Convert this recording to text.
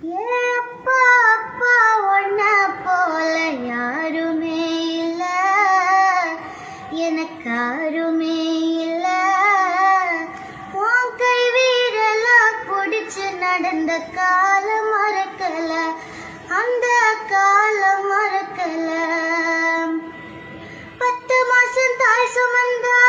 அப்பா அப்பா ஒன்ன போல யாருமே இல்ல, எனக்கு யாருமே இல்ல. உன் கை வீரல குடிச்சு நடந்த காலம் மறக்கல, அந்த காலம் மறக்கல. 10 மாசம் தாய் சுமந்தா